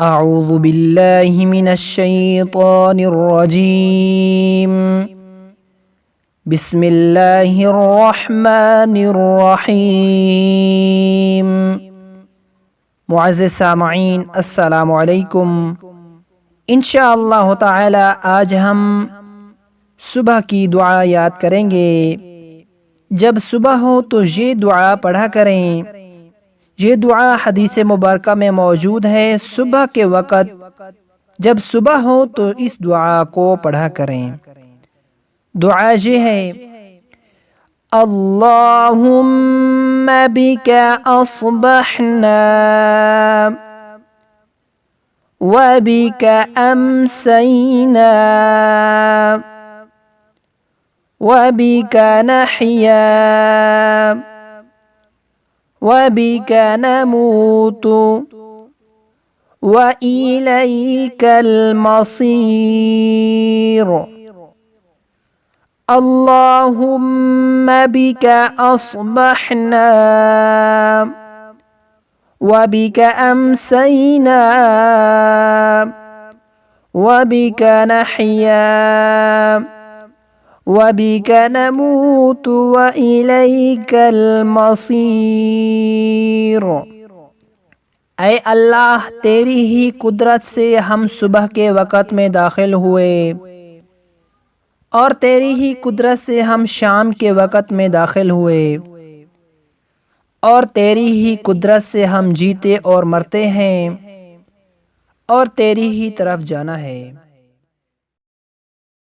अऊज़ु बिल्लाहि मिनश शैतानिर रजीम। बिस्मिल्लाहिर रहमानिर रहीम। मुअज़्ज़िज़ सामईन, अस्सलामु अलैकुम। इंशाअल्लाह ताला आज हम सुबह की दुआ याद करेंगे। जब सुबह हो तो ये दुआ पढ़ा करें। ये दुआ हदीस मुबारका में मौजूद है। सुबह के वक़्त जब सुबह हो तो इस दुआ को पढ़ा करें। दुआ ये है, अल्लाहुम्मा बिका अस्बहना व बिका अमसैना व बिका नहिया वबिक नमूतु व इलैकल मसीर। अल्लाहुम्मा बिका अस्बहना व बिका अमसैना व बिका नहिया वबिक नमूतु व इलैकल मसीर। ऐ अल्लाह, तेरी ही कुदरत से हम सुबह के वक़्त में दाखिल हुए और तेरी ही कुदरत से हम शाम के वक़्त में दाखिल हुए और तेरी ही कुदरत से हम जीते और मरते हैं और तेरी ही तरफ जाना है।